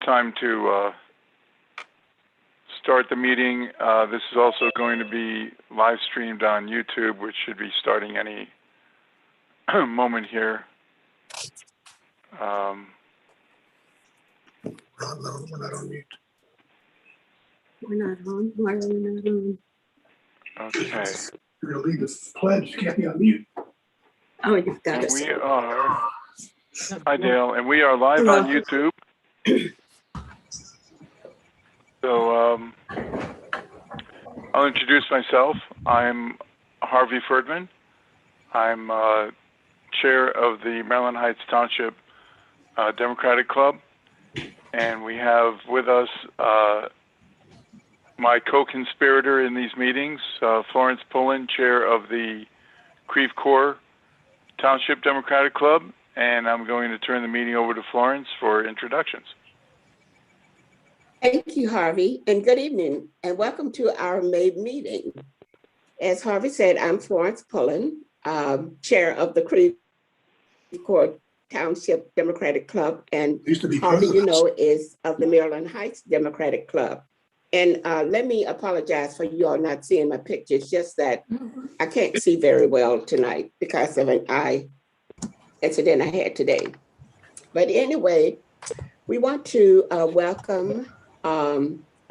time to start the meeting. This is also going to be live streamed on YouTube, which should be starting any moment here. No, we're not on mute. We're not on. Why are we not on? Okay. You're gonna lead the pledge. You can't be on mute. Oh, you've got And it. we are, hi Dale, and we are live Hello. on YouTube. So I'll introduce myself. I'm Harvey Ferdman. I'm chair of the Maryland Heights Township Democratic Club. And we have with us my co-conspirator in these meetings, Florence Pullen, chair of the Creve Coeur Township Democratic Club. And I'm going to turn the meeting over to Florence for introductions. Thank you, Harvey, and good evening, and welcome to our May meeting. As Harvey said, I'm Florence Pullen, chair of the Creve Coeur Township Democratic Club, and Harvey, you know, is of the Maryland Heights Democratic Club. And let me apologize for you all not seeing my picture. It's just that I can't see very well tonight because of an eye incident I had today. But anyway, we want to welcome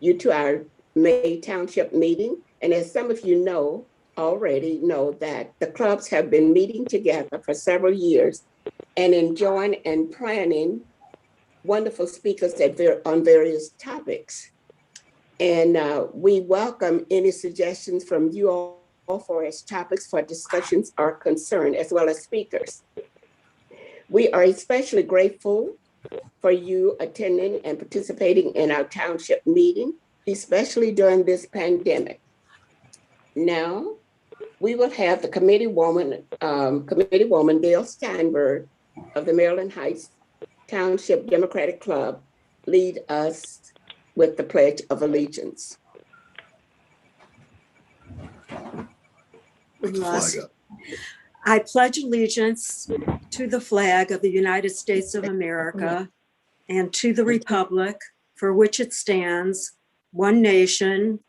you to our May Township meeting. And as some of you know, already know that the clubs have been meeting together for several years and enjoying and planning wonderful speakers on various topics. And we welcome any suggestions from you all for as topics for discussions are concerned, as well as speakers. We are especially grateful for you attending and participating in our township meeting, especially during this pandemic. Now, we will have the committee woman, Dale Steinberg of the Maryland Heights Township Democratic Club, lead us with the Pledge of Allegiance. I pledge allegiance to the flag of the United States of America and to the republic for which it stands, one nation,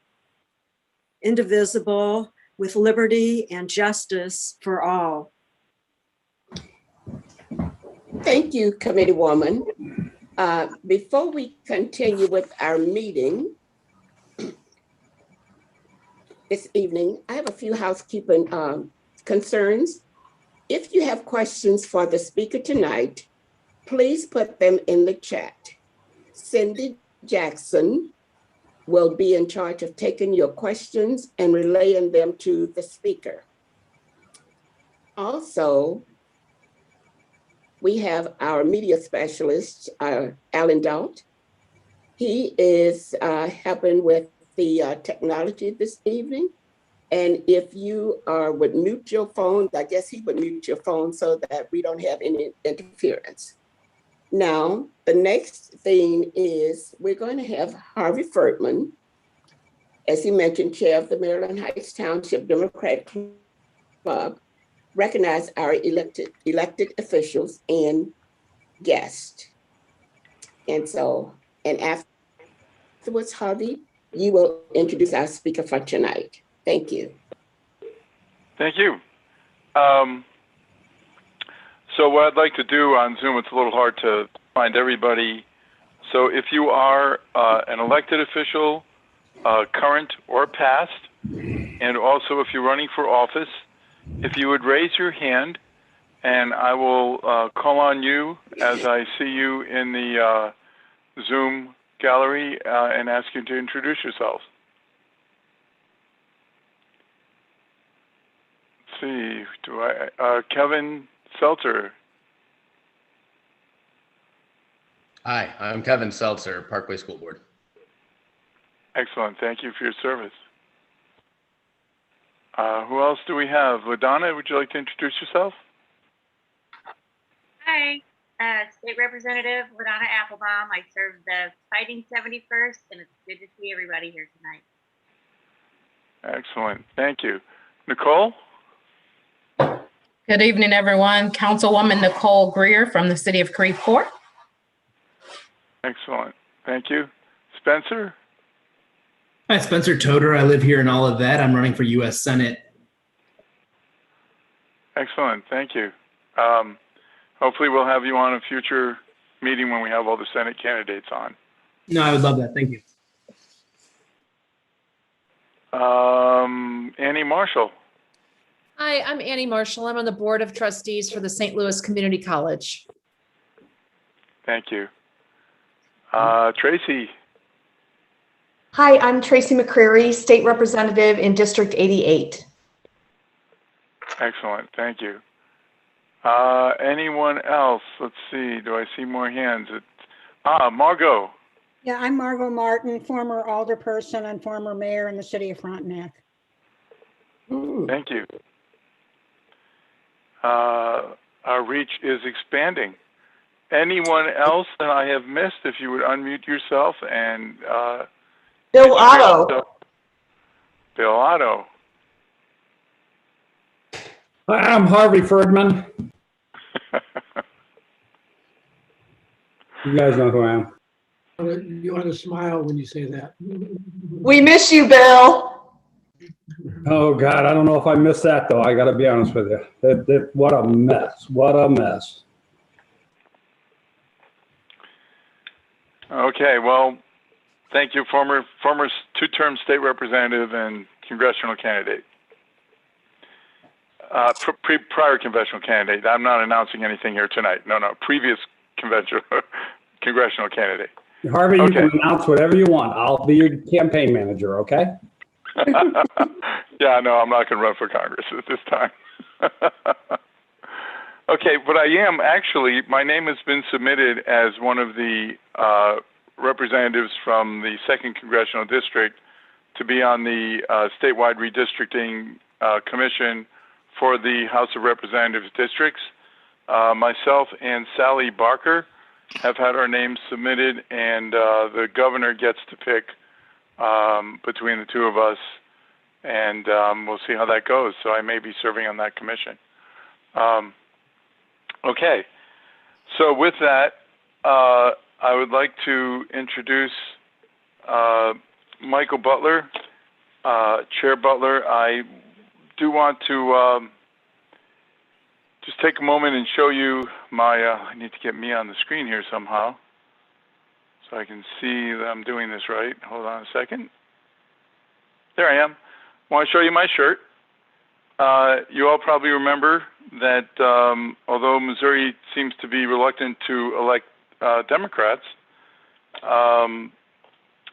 indivisible, with liberty and justice for all. Thank you, Committee Woman. Before we continue with our meeting this evening, I have a few housekeeping concerns. If you have questions for the speaker tonight, please put them in the chat. Cindy Jackson will be in charge of taking your questions and relaying them to the speaker. Also, we have our media specialist, Alan Dalt. He is helping with the technology this evening. And if you would mute your phone, I guess he would mute your phone so that we don't have any interference. Now, the next thing is we're going to have Harvey Ferdman, as he mentioned, chair of the Maryland Heights Township Democratic Club, recognize our elected officials and guests. And afterwards, Harvey, you will introduce our speaker for tonight. Thank you. Thank you. So what I'd like to do on Zoom, it's a little hard to find everybody. So if you are an elected official, current or past, and also if you're running for office, if you would raise your hand, and I will call on you as I see you in the Zoom gallery and ask you to introduce yourselves. Let's see, Kevin Seltzer. Hi, I'm Kevin Seltzer, Parkway School Board. Excellent, thank you for your service. Who else do we have? LaDonna, would you like to introduce yourself? Hi, State Representative LaDonna Applebaum. I serve the Fighting 71st, and it's good to see everybody here tonight. Excellent, thank you. Nicole? Good evening, everyone. Councilwoman Nicole Greer from the City of Creve Coeur. Excellent, Thank you. Spencer? Hi, Spencer Toder. I live here in all of that. I'm running for U.S. Senate. Excellent. Thank you. Hopefully we'll have you on a future meeting when we have all the Senate candidates on. No, I would love that. Thank you. Annie Marshall. Hi, I'm Annie Marshall. I'm on the Board of Trustees for the St. Louis Community College. Thank you. Tracy. Hi, I'm Tracy McCreary, State Representative in District 88. Excellent. Thank you. Anyone else? Let's see. Do I see more hands? Margot. Yeah, I'm Margot Martin, former alderperson and former mayor in the city of Frontenac. Thank you. Our reach is expanding. Anyone else that I have missed, if you would unmute yourself and Bill Otto. Bill Otto. Hi, I'm Harvey Ferdman. You guys know who I am. You ought to smile when you say that. We miss you, Bill. Oh God, I don't know if I missed that though. I got to be honest with you. What a mess! What a mess! Okay, well, thank you, former two-term state representative and congressional candidate. Prior congressional candidate. I'm not announcing anything here tonight. No, previous congressional candidate. Harvey, Okay. you can announce whatever you want. I'll be your campaign manager, okay? Yeah, no, I'm not going to run for Congress at this time. Okay, but I am actually, my name has been submitted as one of the representatives from the 2nd Congressional District to be on the statewide redistricting commission for the House of Representatives districts. Myself and Sally Barker have had our names submitted, and the governor gets to pick between the two of us, and we'll see how that goes. So I may be serving on that commission. Okay, so with that, I would like to introduce Michael Butler, Chair Butler. I do want to just take a moment and show you my, I need to get me on the screen here somehow so I can see that I'm doing this right. Hold on a second. There I am. I want to show you my shirt. You all probably remember that although Missouri seems to be reluctant to elect Democrats,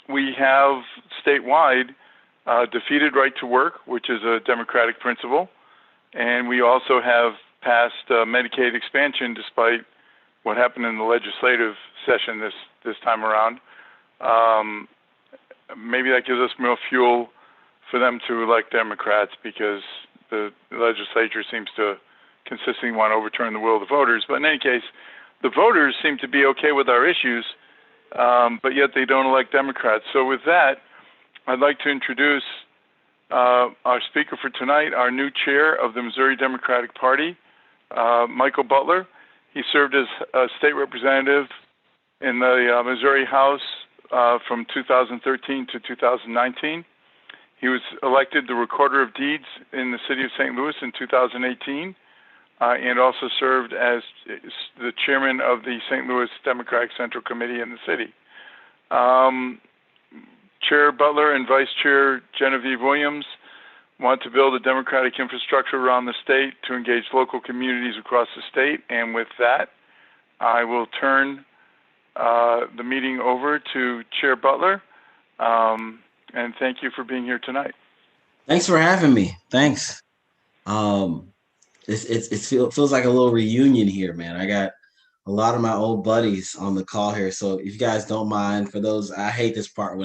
we have statewide defeated right to work, which is a Democratic principle, and we also have passed Medicaid expansion despite what happened in the legislative session this time around. Maybe that gives us more fuel for them to elect Democrats because the legislature seems to consistently want to overturn the will of the voters. But in any case, the voters seem to be okay with our issues, but yet they don't elect Democrats. So with that, I'd like to introduce our speaker for tonight, our new chair of the Missouri Democratic Party, Michael Butler. He served as a state representative in the Missouri House from 2013 to 2019. He was elected the Recorder of Deeds in the city of St. Louis in 2018, and also served as the chairman of the St. Louis Democratic Central Committee in the city. Chair Butler and Vice Chair Genevieve Williams want to build a democratic infrastructure around the state to engage local communities across the state. And with that, I will turn the meeting over to Chair Butler. And thank you for being here tonight. Thanks for having me. Thanks. It feels like a little reunion here, man. I got a lot of my old buddies on the call here. So if you guys don't mind, for those, I hate this part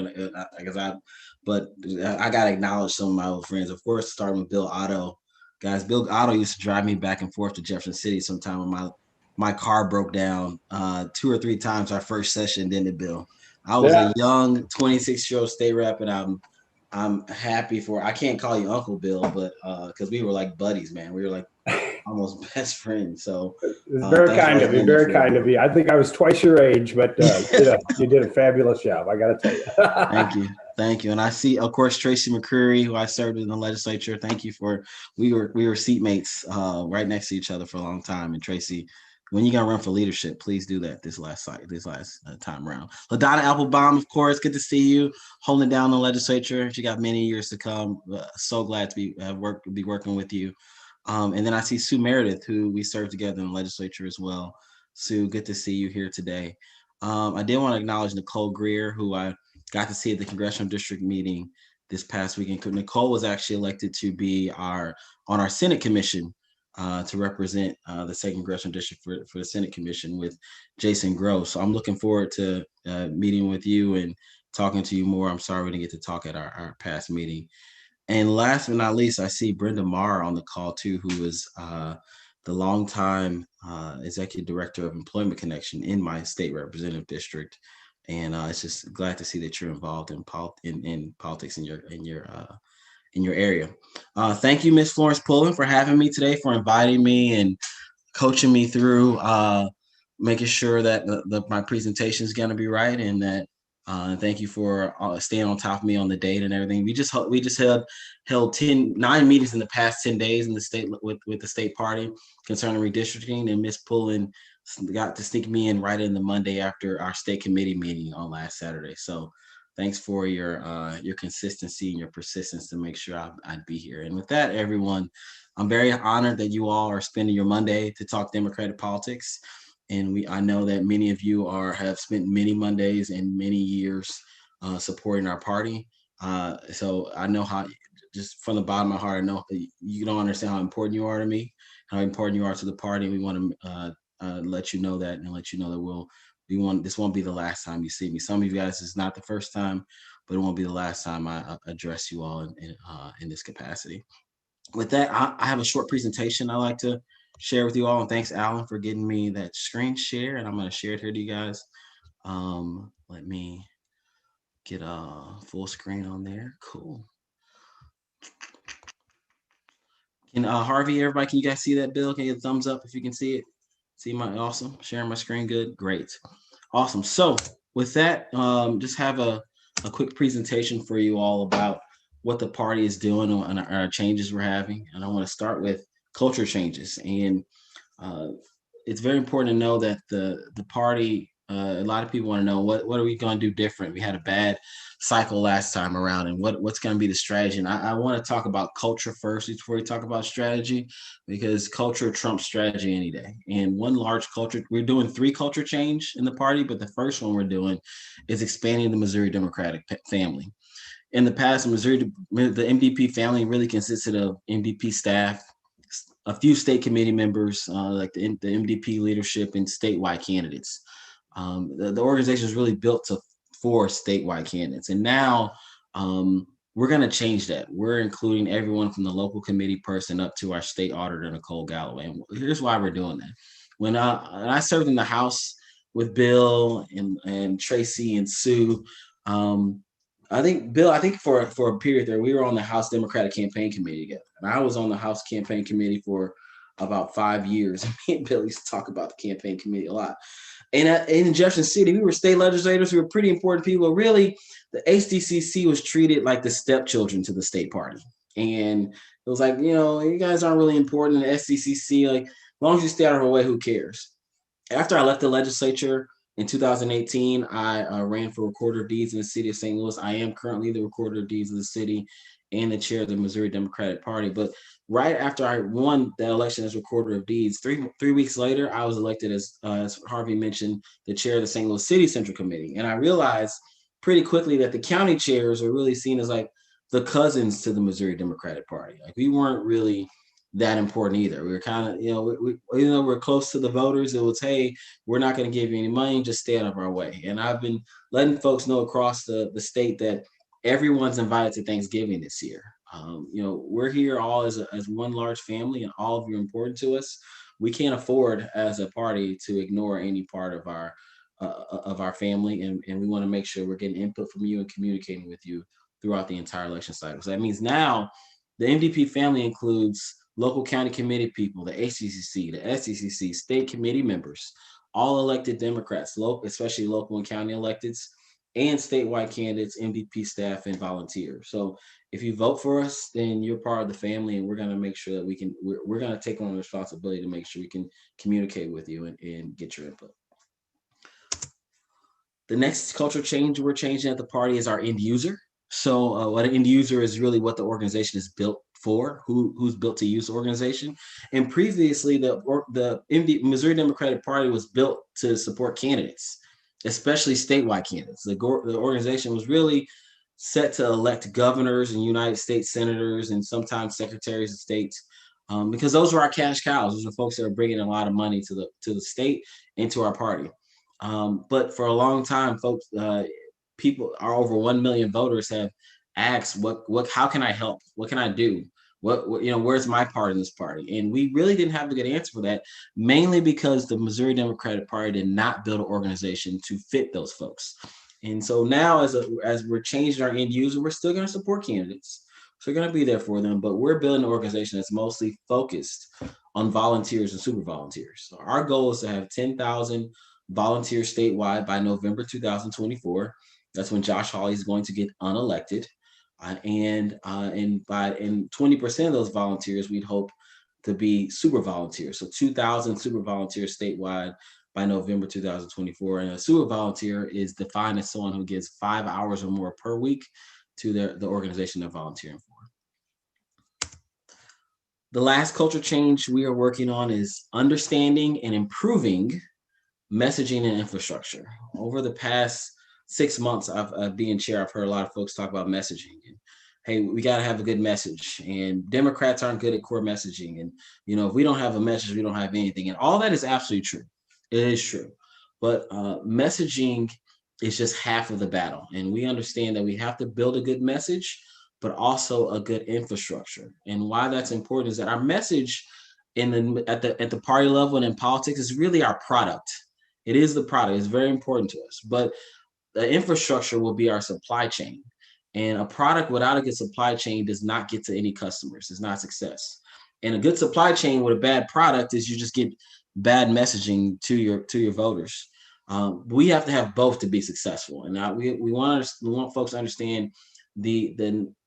but I got to acknowledge some of my old friends. Of course, starting with Bill Otto. Guys, Bill Otto used to drive me back and forth to Jefferson City sometime when my car broke down 2 or 3 times our first session, didn't it, Bill? I was a young 26-year-old state rep, and I'm happy for, I can't call you Uncle Bill, but because we were like buddies, man. We were like almost best friend. So It's very thanks for kind always of you. being there Very for kind me. of you. I think I was twice your age, but you did a fabulous job. I got to tell you. Thank you. Thank you. And I see, of course, Tracy McCreary, who I served in the legislature. Thank you for, we were seatmates right next to each other for a long time. And Tracy, when you got to run for leadership, please do that this last time around. LaDonna Applebaum, of course, good to see you holding down the legislature. She got many years to come. So glad to be working with you. And then I see Sue Meredith, who we served together in the legislature as well. Sue, good to see you here today. I did want to acknowledge Nicole Greer, who I got to see at the congressional district meeting this past weekend. Nicole was actually elected to be on our Senate commission to represent the second congressional district for the Senate commission with Jason Gross. So I'm looking forward to meeting with you and talking to you more. I'm sorry we didn't get to talk at our past meeting. And last but not least, I see Brenda Marr on the call too, who is the longtime executive director of Employment Connection in my state representative district. And it's just glad to see that you're involved in politics in your area. Thank you, Ms. Florence Pullen, for having me today, for inviting me and coaching me through making sure that my presentation is going to be right, and that thank you for staying on top of me on the date and everything. We just held 9 meetings in the past 10 days in the state with the state party concerning redistricting, and Ms. Pullen got to sneak me in right in the Monday after our state committee meeting on last Saturday. So thanks for your consistency and your persistence to make sure I'd be here. And with that, everyone, I'm very honored that you all are spending your Monday to talk Democratic politics. And I know that many of you have spent many Mondays and many years supporting our party. So I know how, just from the bottom of my heart, I know you don't understand how important you are to me, how important you are to the party. We want to let you know that, and let you know that this won't be the last time you see me. Some of you guys, it's not the first time, but it won't be the last time I address you all in this capacity. With that, I have a short presentation I like to share with you all. And thanks, Alan, for getting me that screen share. And I'm going to share it here to you guys. Let me get a full screen on there. Cool. Can Harvey, everybody, can you guys see that, Bill? Can you get a thumbs up if you can see it? See my awesome, sharing my screen, good, great. Awesome. So with that, just have a quick presentation for you all about what the party is doing and our changes we're having. And I want to start with culture changes. And it's very important to know that the party, a lot of people want to know what are we going to do different? We had a bad cycle last time around, and what's going to be the strategy? And I want to talk about culture first before we talk about strategy, because culture trumps strategy any day. And one large culture, we're doing 3 culture change in the party, but the first one we're doing is expanding the Missouri Democratic family. In the past, the MDP family really consisted of MDP staff, a few state committee members, like the MDP leadership, and statewide candidates. The organization is really built for statewide candidates. And now we're going to change that. We're including everyone from the local committee person up to our state auditor, Nicole Galloway. And here's why we're doing that. When I served in the House with Bill and Tracy and Sue, I think, Bill, for a period there, we were on the House Democratic Campaign Committee together. And I was on the House Campaign Committee for about 5 years. Me and Bill used to talk about the campaign committee a lot. And in Jefferson City, we were state legislators. We were pretty important people. Really, the HDCC was treated like the stepchildren to the state party. And it was like, you guys aren't really important in the SDCC. Like, as long as you stay out of our way, who cares? After I left the legislature in 2018, I ran for Recorder of Deeds in the city of St. Louis. I am currently the Recorder of Deeds of the city and the chair of the Missouri Democratic Party. But right after I won that election as Recorder of Deeds, three weeks later, I was elected as Harvey mentioned, the chair of the St. Louis City Central Committee. And I realized pretty quickly that the county chairs are really seen as like the cousins to the Missouri Democratic Party. Like, we weren't really that important either. We were kind of, we're close to the voters. It was, hey, we're not going to give you any money, just stay out of our way. And I've been letting folks know across the state that everyone's invited to Thanksgiving this year. We're here all as one large family, and all of you are important to us. We can't afford as a party to ignore any part of our family, and we want to make sure we're getting input from you and communicating with you throughout the entire election cycle. So that means now the MDP family includes local county committee people, the ACCC, the SCCC, state committee members, all elected Democrats, especially local and county electeds, and statewide candidates, MDP staff, and volunteers. So if you vote for us, then you're part of the family, and we're going to make sure that we're going to take on the responsibility to make sure we can communicate with you and get your input. The next cultural change we're changing at the party is our end user. So what an end user is really what the organization is built for, who's built to use the organization. And previously, the Missouri Democratic Party was built to support candidates, especially statewide candidates. The organization was really set to elect governors and United States senators and sometimes secretaries of state, because those are our cash cows. Those are folks that are bringing a lot of money to the state and to our party. But for a long time, folks, people, our over 1 million voters have asked, how can I help? What can I do? Where's my part in this party? And we really didn't have a good answer for that, mainly because the Missouri Democratic Party did not build an organization to fit those folks. And so now, as we're changing our end user, we're still going to support candidates. So we're going to be there for them, but we're building an organization that's mostly focused on volunteers and super volunteers. So our goal is to have 10,000 volunteers statewide by November 2024. That's when Josh Hawley is going to get unelected. And 20% of those volunteers, we'd hope to be super volunteers. So 2,000 super volunteers statewide by November 2024. And a super volunteer is defined as someone who gives 5 hours or more per week to the organization they're volunteering for. The last culture change we are working on is understanding and improving messaging and infrastructure. Over the past 6 months of being chair, I've heard a lot of folks talk about messaging. And, hey, we got to have a good message. And Democrats aren't good at core messaging. And, if we don't have a message, we don't have anything. And all that is absolutely true. It is true. But messaging is just half of the battle. And we understand that we have to build a good message, but also a good infrastructure. And why that's important is that our message at the party level and in politics is really our product. It is the product. It's very important to us. But the infrastructure will be our supply chain. And a product without a good supply chain does not get to any customers. It's not a success. And a good supply chain with a bad product is you just get bad messaging to your voters. We have to have both to be successful. And we want folks to understand the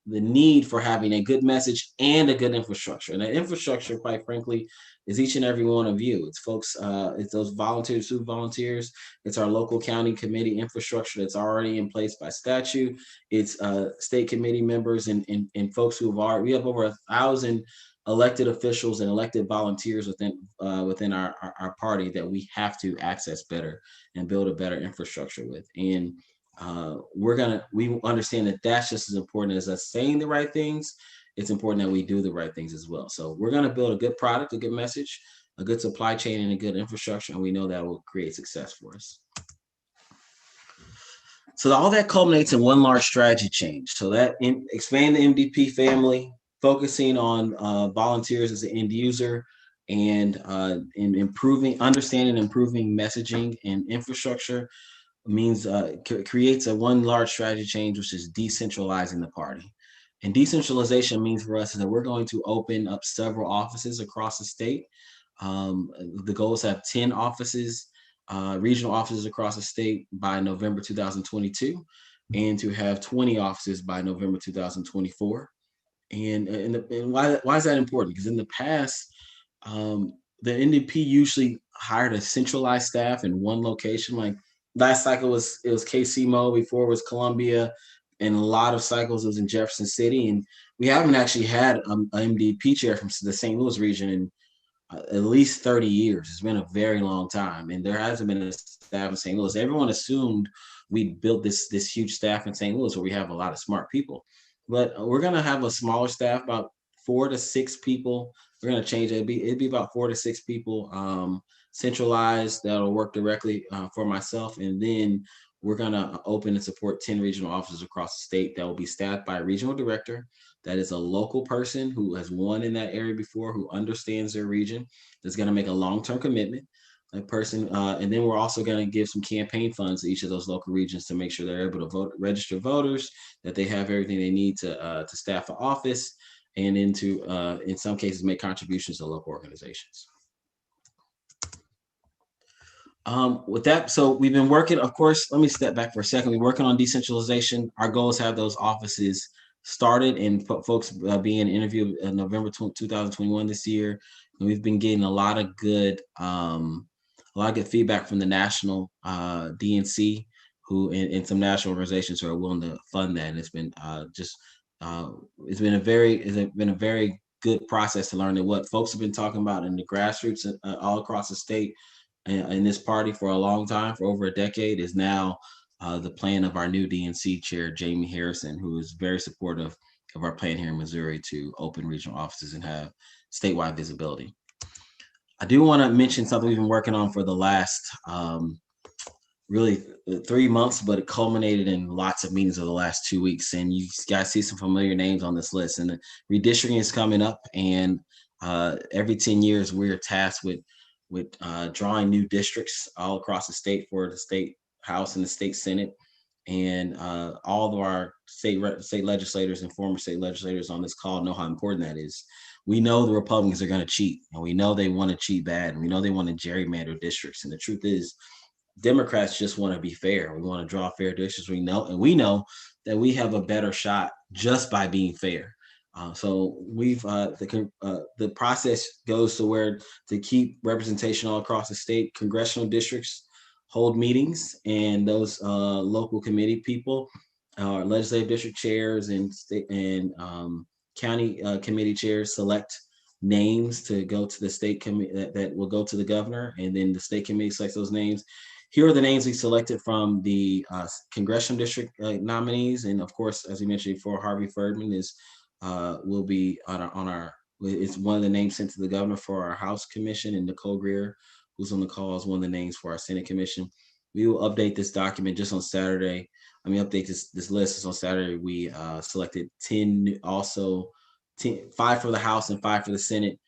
need for having a good message and a good infrastructure. And that infrastructure, quite frankly, is each and every one of you. It's folks, it's those volunteers, super volunteers. It's our local county committee infrastructure that's already in place by statute. It's state committee members and folks who we have over 1,000 elected officials and elected volunteers within our party that we have to access better and build a better infrastructure with. And we understand that that's just as important as us saying the right things. It's important that we do the right things as well. So we're going to build a good product, a good message, a good supply chain, and a good infrastructure, and we know that will create success for us. So all that culminates in one large strategy change. So that expand the MDP family, focusing on volunteers as an end user, and improving, understanding, improving messaging and infrastructure means creates a one large strategy change, which is decentralizing the party. And decentralization means for us is that we're going to open up several offices across the state. The goal is to have 10 offices, regional offices across the state by November 2022, and to have 20 offices by November 2024. And why is that important? Because in the past, the NDP usually hired a centralized staff in one location. Like last cycle it was KC-Mo, before it was Columbia, and a lot of cycles it was in Jefferson City. And we haven't actually had an MDP chair from the St. Louis region in at least 30 years. It's been a very long time, and there hasn't been a staff in St. Louis. Everyone assumed we built this huge staff in St. Louis where we have a lot of smart people. But we're going to have a smaller staff, about 4 to 6 people. We're going to change it. It'd be about 4 to 6 people centralized that'll work directly for myself. And then we're going to open and support 10 regional offices across the state that will be staffed by a regional director that is a local person who has won in that area before, who understands their region, that's going to make a long-term commitment. That person, and then we're also going to give some campaign funds to each of those local regions to make sure they're able to register voters, that they have everything they need to staff an office, and into, in some cases, make contributions to local organizations. With that, so we've been working, of course, let me step back for a second. We're working on decentralization. Our goal is to have those offices started and folks being interviewed in November 2021 this year. And we've been getting a lot of good feedback from the national DNC, who and some national organizations who are willing to fund that. And it's been it's been a very good process to learn that what folks have been talking about in the grassroots all across the state in this party for a long time, for over a decade, is now the plan of our new DNC chair, Jamie Harrison, who is very supportive of our plan here in Missouri to open regional offices and have statewide visibility. I do want to mention something we've been working on for the last really 3 months, but it culminated in lots of meetings over the last 2 weeks. And you guys see some familiar names on this list. And the redistricting is coming up, and every 10 years we're tasked with drawing new districts all across the state for the state house and the state senate. And all of our state legislators and former state legislators on this call know how important that is. We know the Republicans are going to cheat, and we know they want to cheat bad, and we know they want to gerrymander districts. And the truth is, Democrats just want to be fair. We want to draw fair districts. We know that we have a better shot just by being fair. So we've the process goes to where to keep representation all across the state. Congressional districts hold meetings, and those local committee people, legislative district chairs and state and county committee chairs select names to go to the state committee that will go to the governor, and then the state committee selects those names. Here are the names we selected from the congressional district nominees, and of course, as we mentioned before, Harvey Ferdman is will be on our. It's one of the names sent to the governor for our House Commission, and Nicole Greer, who's on the call, is one of the names for our Senate Commission. We will update this document just on Saturday. Update this list. On Saturday, we selected 10, also 5 for the House and 5 for the Senate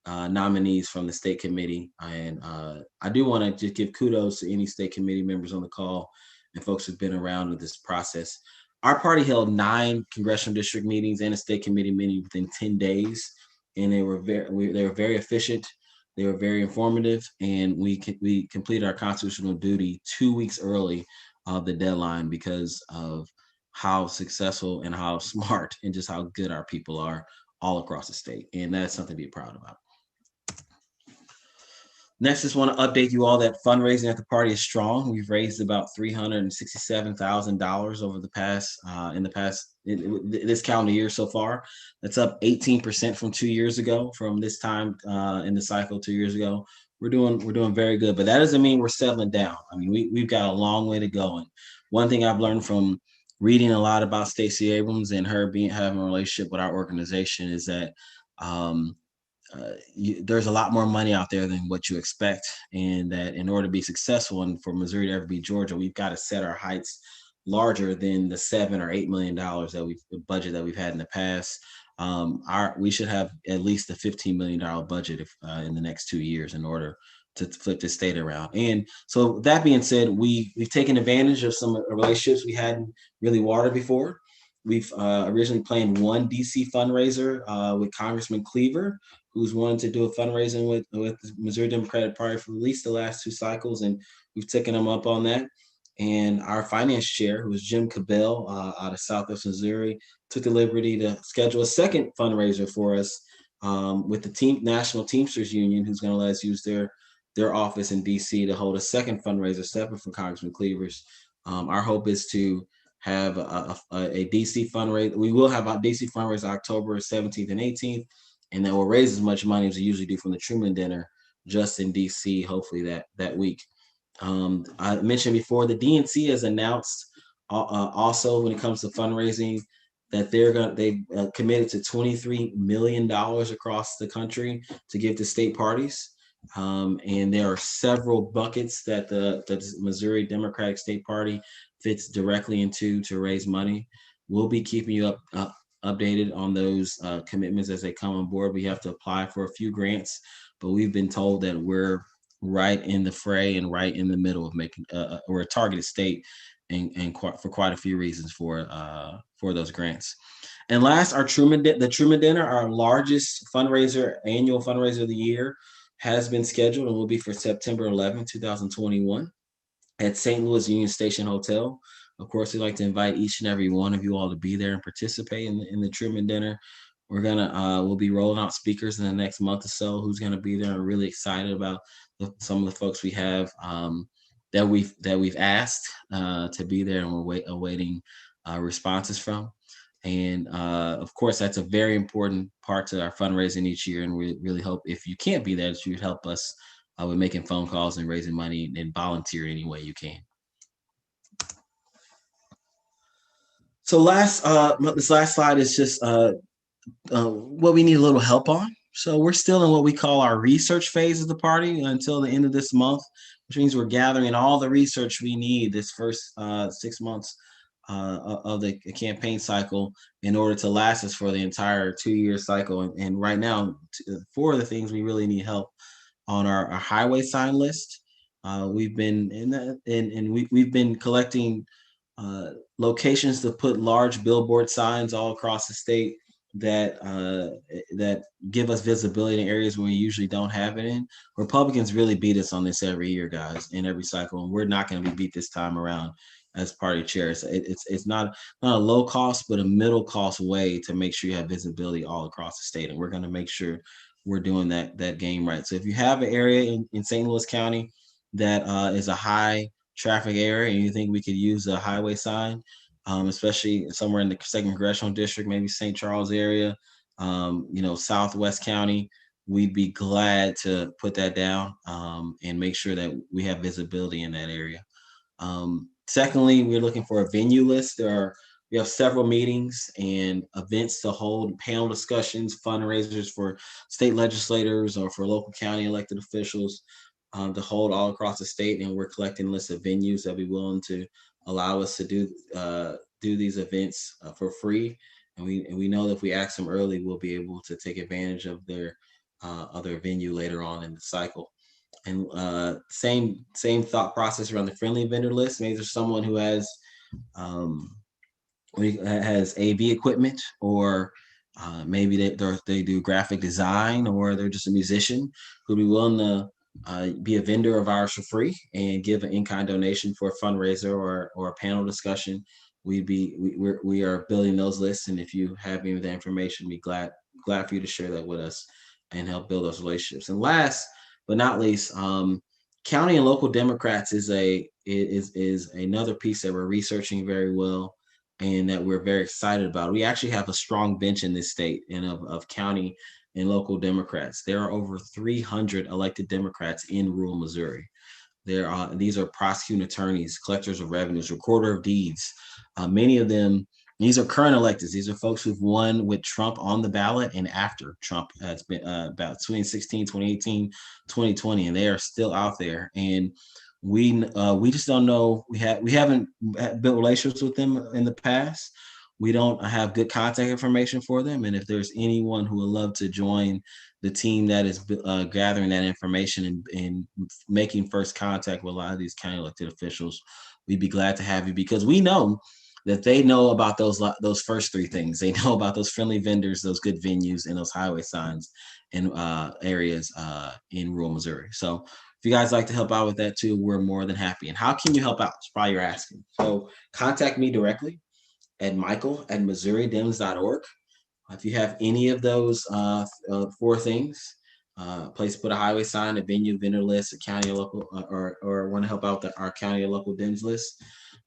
nominees from the state committee. And I do want to just give kudos to any state committee members on the call and folks who've been around in this process. Our party held 9 congressional district meetings and a state committee meeting within 10 days, and they were very efficient. They were very informative, and we completed our constitutional duty 2 weeks early of the deadline because of how successful and how smart and just how good our people are all across the state. And that's something to be proud about. Next, just want to update you all that fundraising at the party is strong. We've raised about $367,000 over this calendar year so far. That's up 18% from 2 years ago, from this time in the cycle 2 years ago. We're doing very good, but that doesn't mean we're settling down. We've got a long way to go. And one thing I've learned from reading a lot about Stacey Abrams and her having a relationship with our organization is that there's a lot more money out there than what you expect, and that in order to be successful and for Missouri to ever be Georgia, we've got to set our heights larger than the $7 or $8 million budget that we've had in the past. We should have at least a $15 million budget in the next 2 years in order to flip the state around. And so that being said, we've taken advantage of some relationships we hadn't really watered before. We've originally planned one DC fundraiser with Congressman Cleaver, who's wanted to do a fundraising with the Missouri Democratic Party for at least the last 2 cycles, and we've taken him up on that. And our finance chair, who is Jim Cabell out of Southwest Missouri, took the liberty to schedule a second fundraiser for us with the National Teamsters Union, who's going to let us use their office in DC to hold a second fundraiser separate from Congressman Cleaver's. Our hope is to have a DC fundraiser. We will have our DC fundraiser October 17th and 18th, and then we'll raise as much money as we usually do from the Truman Dinner just in DC, hopefully that week. I mentioned before, the DNC has announced also when it comes to fundraising that they've committed to $23 million across the country to give to state parties. And there are several buckets that the Missouri Democratic State Party fits directly into to raise money. We'll be keeping you updated on those commitments as they come on board. We have to apply for a few grants, but we've been told that we're right in the fray and right in the middle of making we're a targeted state, for quite a few reasons for those grants. And last, the Truman Dinner, our largest annual fundraiser of the year, has been scheduled and will be for September 11, 2021 at St. Louis Union Station Hotel. Of course, we'd like to invite each and every one of you all to be there and participate in the Truman Dinner. We'll be rolling out speakers in the next month or so who's gonna be there. I'm really excited about some of the folks we have that we've asked to be there, and we're awaiting responses from. And of course, that's a very important part to our fundraising each year. And we really hope, if you can't be there, that you would help us with making phone calls and raising money and volunteer any way you can. So this last slide is just what we need a little help on. So we're still in what we call our research phase of the party until the end of this month, which means we're gathering all the research we need this first 6 months of the campaign cycle in order to last us for the entire 2-year cycle. And right now, 4 of the things we really need help on our highway sign list. We've been we've been collecting locations to put large billboard signs all across the state that give us visibility in areas where we usually don't have it in. Republicans really beat us on this every year, guys, in every cycle, and we're not going to be beat this time around as party chairs. It's not a low cost, but a middle cost way to make sure you have visibility all across the state, and we're going to make sure we're doing that game right. So if you have an area in St. Louis County that is a high traffic area and you think we could use a highway sign, especially somewhere in the 2nd Congressional District, maybe St. Charles area, Southwest County, we'd be glad to put that down and make sure that we have visibility in that area. Secondly, we're looking for a venue list. We have several meetings and events to hold, panel discussions, fundraisers for state legislators or for local county elected officials to hold all across the state. And we're collecting lists of venues that be willing to allow us to do these events for free. And we know that if we ask them early, we'll be able to take advantage of their other venue later on in the cycle. And same thought process around the friendly vendor list. Maybe there's someone who has AV equipment, or maybe they do graphic design, or they're just a musician who'd be willing to be a vendor of ours for free and give an in-kind donation for a fundraiser or a panel discussion. We are building those lists, and if you have any of that information, we'd be glad for you to share that with us and help build those relationships. And last but not least, county and local Democrats is another piece that we're researching very well and that we're very excited about. We actually have a strong bench in this state and of county and local Democrats. There are over 300 elected Democrats in rural Missouri. These are prosecuting attorneys, collectors of revenues, recorder of deeds. Many of them, these are current electeds. These are folks who've won with Trump on the ballot and after Trump has been about 2016, 2018, 2020, and they are still out there. And we just don't know. We haven't built relationships with them in the past. We don't have good contact information for them. And if there's anyone who would love to join the team that is gathering that information and making first contact with a lot of these county elected officials, we'd be glad to have you, because we know that they know about those first 3 things. They know about those friendly vendors, those good venues, and those highway signs in areas in rural Missouri. So if you guys like to help out with that too, we're more than happy. And how can you help out? That's probably you're asking. So contact me directly at michael@missouridems.org. If you have any of those 4 things, place to put a highway sign, a venue, vendor list, a county or local, or want to help out our county or local DIMS list.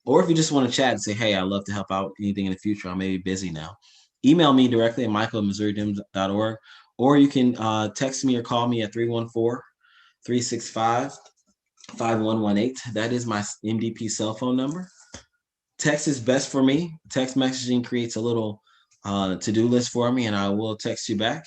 Or if you just want to chat and say, hey, I'd love to help out anything in the future, I may be busy now, email me directly at michael@missouridems.org, or you can text me or call me at 314-365-5118. That is my MDP cell phone number. Text is best for me. Text messaging creates a little to-do list for me, and I will text you back.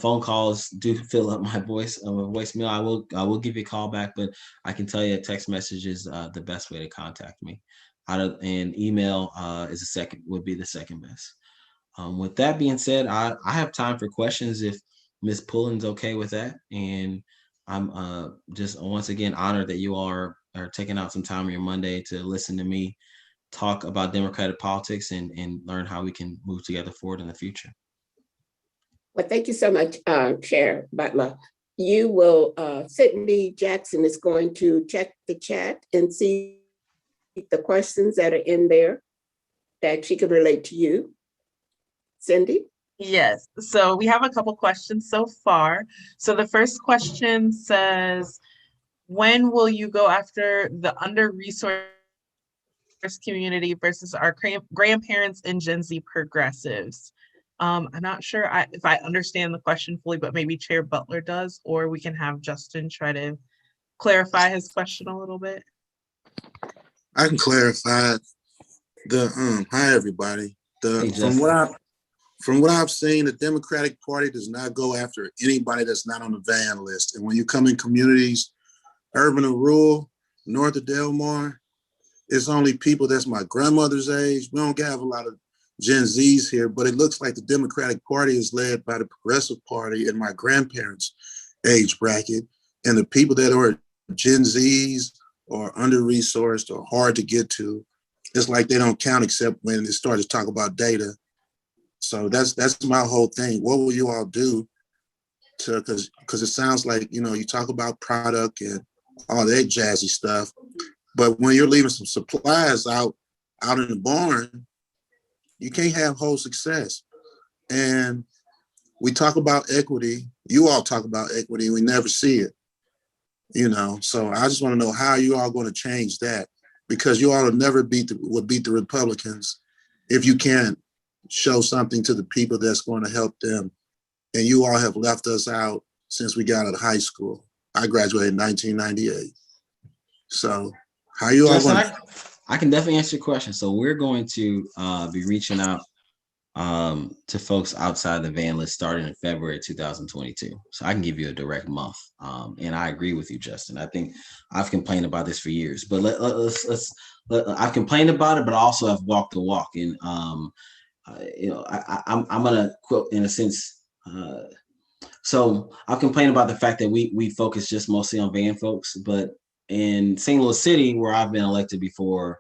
Phone calls do fill up my voicemail. I will give you a call back, but I can tell you a text message is the best way to contact me. And email would be the second best. With that being said, I have time for questions if Ms. Pullen's okay with that. And I'm just once again honored that you all are taking out some time on your Monday to listen to me talk about democratic politics and learn how we can move together forward in the future. Well, thank you so much, Chair Butler. You will, Sydney Jackson is going to check the chat and see the questions that are in there that she could relate to you. Cindy? Yes, so we have a couple questions so far. So the first question says, when will you go after the under-resourced community versus our grandparents and Gen Z progressives? I'm not sure if I understand the question fully, but maybe Chair Butler does, or we can have Justin try to clarify his question a little bit. I can clarify hi everybody. Hey, From what I've seen, the Democratic Party does not go after anybody that's not on the van list. And when you come in communities, urban or rural, north of Delmar, it's only people that's my grandmother's age. We don't have a lot of Gen Zs here, but it looks like the Democratic Party is led by the Progressive Party in my grandparents' age bracket. And the people that are Gen Zs or under-resourced or hard to get to, it's like they don't count except when they start to talk about data. So that's my whole thing. What will you all do to, because it sounds like, you know, you talk about product and all that jazzy stuff, but when you're leaving some supplies out in the barn, you can't have whole success. And we talk about equity. You all talk about equity. We never see it, you know? So I just want to know how you all going to change that, because you all will never beat the Republicans if you can't show something to the people that's going to help them. And you all have left us out since we got out of high school. I graduated in 1998. So how you all going to... I can definitely answer your question. So we're going to be reaching out to folks outside the van list starting in February 2022. So I can give you a direct month. And I agree with you, Justin. I think I've complained about this for years, but I've complained about it, but also I've walked the walk. And you know, I'm gonna quote in a sense. So I've complained about the fact that we focus just mostly on van folks, but in St. Louis City, where I've been elected before,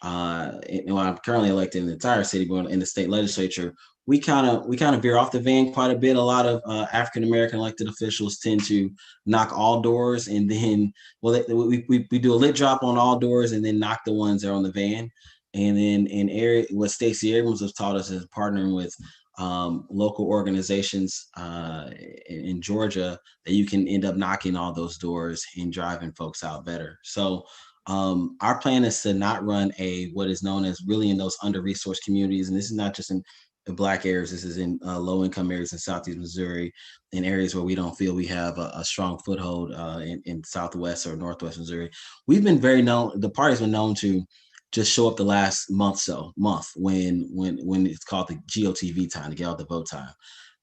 I'm currently elected in the entire city, but in the state legislature, we kind of veer off the van quite a bit. A lot of African American elected officials tend to knock all doors, and then we do a lit drop on all doors, and then knock the ones that are on the van. And then in area, what Stacey Abrams has taught us is partnering with local organizations in Georgia, that you can end up knocking all those doors and driving folks out better. So our plan is to not run what is known as really in those under-resourced communities. And this is not just in the Black areas, this is in low-income areas in Southeast Missouri, in areas where we don't feel we have a strong foothold in Southwest or Northwest Missouri. We've been the party's been known to just show up the last month when it's called the GOTV time, to get out the vote time.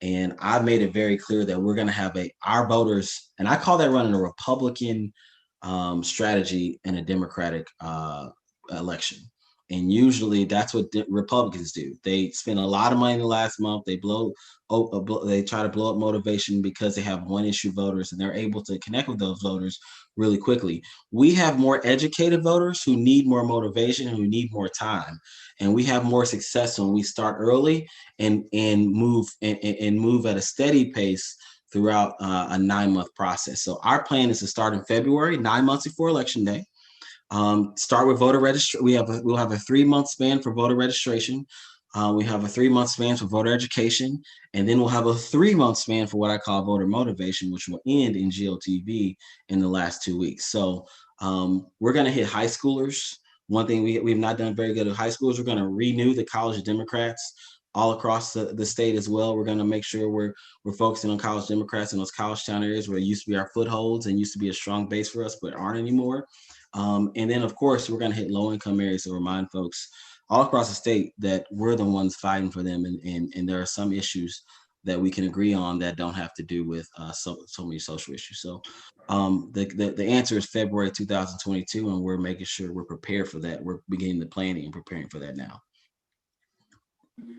And I've made it very clear that we're going to have our voters, and I call that running a Republican strategy in a Democratic election. And usually that's what Republicans do. They spend a lot of money in the last month. They try to blow up motivation because they have one issue voters, and they're able to connect with those voters really quickly. We have more educated voters who need more motivation, who need more time. And we have more success when we start early and move at a steady pace throughout a 9-month process. So our plan is to start in February, 9 months before Election Day. Start with voter registration. We'll have a 3-month span for voter registration. We have a 3-month span for voter education, and then we'll have a 3-month span for what I call voter motivation, which will end in GOTV in the last 2 weeks. So we're going to hit high schoolers. One thing we've not done very good at high schools, we're going to renew the College of Democrats all across the state as well. We're going to make sure we're focusing on college Democrats in those college town areas where it used to be our footholds and used to be a strong base for us, but aren't anymore. And then, of course, we're going to hit low-income areas to remind folks all across the state that we're the ones fighting for them. And there are some issues that we can agree on that don't have to do with so many social issues. So the answer is February 2022, and we're making sure we're prepared for that. We're beginning the planning and preparing for that now.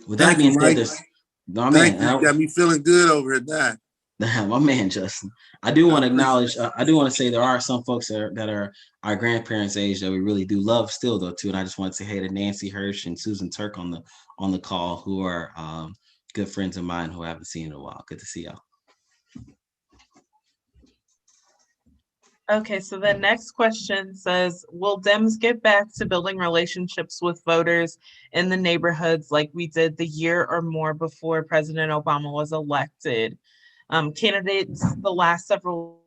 With that being said, you got me feeling good over at that. My man, Justin. I do want to acknowledge, I do want to say there are some folks that are our grandparents' age that we really do love still though too. And I just want to say hey to Nancy Hirsch and Susan Turk on the call, who are good friends of mine who I haven't seen in a while. Good to see y'all. Okay, so the next question says, will Dems get back to building relationships with voters in the neighborhoods like we did the year or more before President Obama was elected? Candidates the last several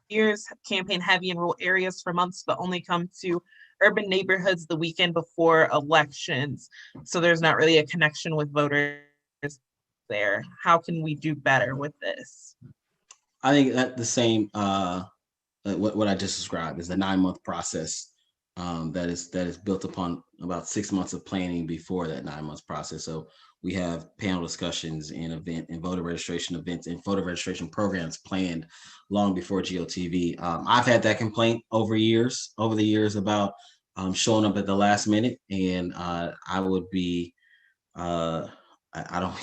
years campaign heavy in rural areas for months, but only come to urban neighborhoods the weekend before elections. So there's not really a connection with voters there. How can we do better with this? I think that the same, what I just described is the 9-month process that is built upon about 6 months of planning before that 9 months process. So we have panel discussions and voter registration events and voter registration programs planned long before GOTV. I've had that complaint over the years about showing up at the last minute, and I would be I don't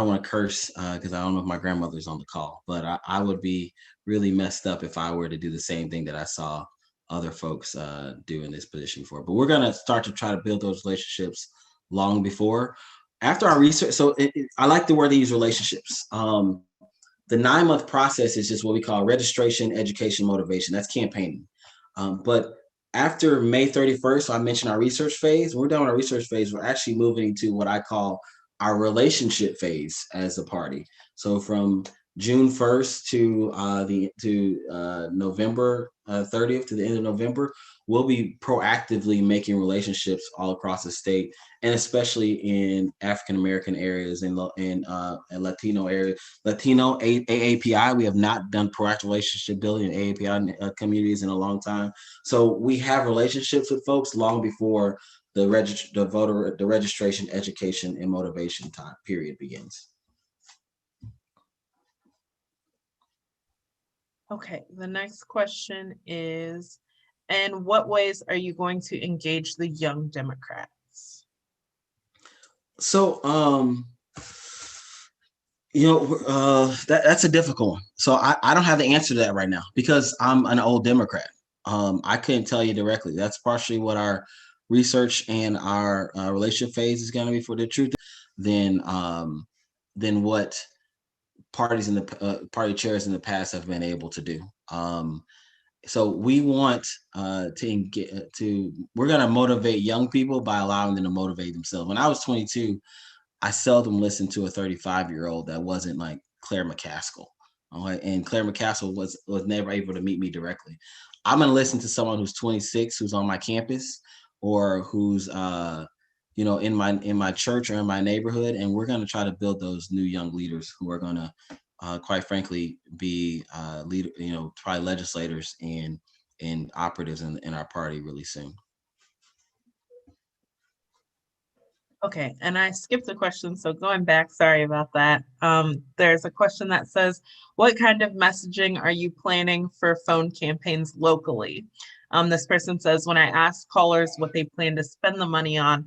want to curse because I don't know if my grandmother's on the call, but I would be really messed up if I were to do the same thing that I saw other folks do in this position for. But we're going to start to try to build those relationships long before. After our research, so I like the word they use, relationships. The 9-month process is just what we call registration, education, motivation. That's campaigning. But after May 31st, so I mentioned our research phase. We're done with our research phase. We're actually moving to what I call our relationship phase as a party. So from June 1st to November 30th, to the end of November, we'll be proactively making relationships all across the state, and especially in African American areas and Latino areas. Latino AAPI, we have not done proactive relationship building in AAPI communities in a long time. So we have relationships with folks long before the registration, education, and motivation time period begins. Okay, the next question is, in what ways are you going to engage the young Democrats? So, that's a difficult one. So I don't have the answer to that right now because I'm an old Democrat. I couldn't tell you directly. That's partially what our research and our relationship phase is going to be. For the truth, then what parties in the party chairs in the past have been able to do. So we want we're going to motivate young people by allowing them to motivate themselves. When I was 22, I seldom listened to a 35-year-old that wasn't like Claire McCaskill. And Claire McCaskill was never able to meet me directly. I'm going to listen to someone who's 26, who's on my campus, or who's in my church or in my neighborhood, and we're going to try to build those new young leaders who are going to quite frankly be probably legislators and operatives in our party really soon. Okay, and I skipped a question, so going back, sorry about that. There's a question that says, what kind of messaging are you planning for phone campaigns locally? This person says, when I asked callers what they plan to spend the money on,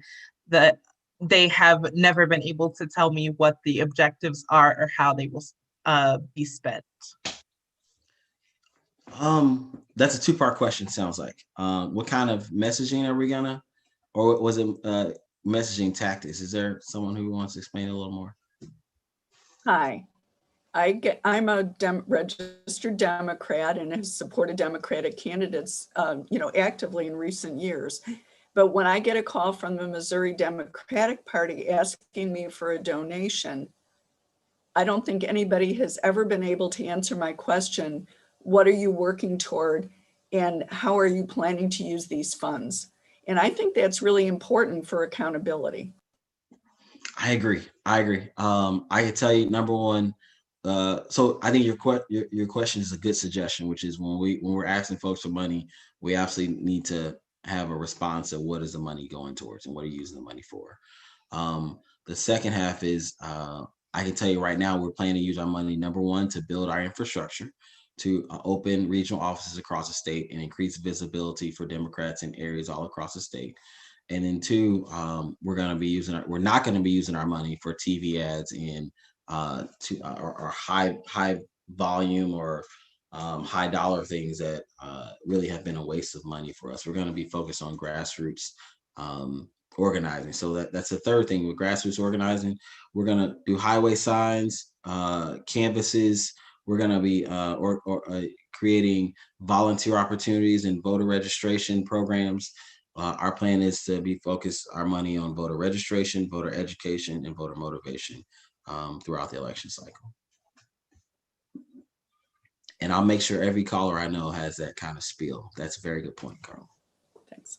that they have never been able to tell me what the objectives are or how they will be spent. That's a two-part question, sounds like. What kind of messaging are we gonna, or was it messaging tactics? Is there someone who wants to explain a little more? Hi, I'm a registered Democrat and have supported Democratic candidates, actively in recent years. But when I get a call from the Missouri Democratic Party asking me for a donation, I don't think anybody has ever been able to answer my question, what are you working toward and how are you planning to use these funds? And I think that's really important for accountability. I agree. I can tell you, number one, so I think your question is a good suggestion, which is when we're asking folks for money, we absolutely need to have a response of what is the money going towards and what are you using the money for. The second half is I can tell you right now, we're planning to use our money, number one, to build our infrastructure, to open regional offices across the state and increase visibility for Democrats in areas all across the state. And then two, we're not going to be using our money for TV ads in or high volume or high dollar things that really have been a waste of money for us. We're going to be focused on grassroots organizing. So that's the third thing with grassroots organizing. We're going to do highway signs, canvases. We're going to be creating volunteer opportunities and voter registration programs. Our plan is to be focused our money on voter registration, voter education, and voter motivation throughout the election cycle. And I'll make sure every caller I know has that kind of spiel. That's a very good point, Carl. Thanks.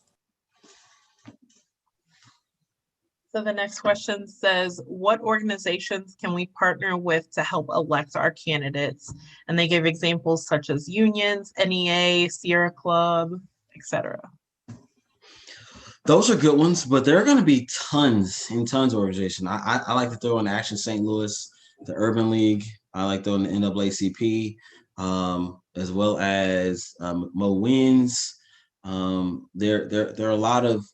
So the next question says, what organizations can we partner with to help elect our candidates? And they give examples such as unions, NEA, Sierra Club, etc. Those are good ones, but there are going to be tons and tons of organizations. I like to throw in Action St. Louis, the Urban League. I like throwing the NAACP, as well as Mo Wins. There are a lot of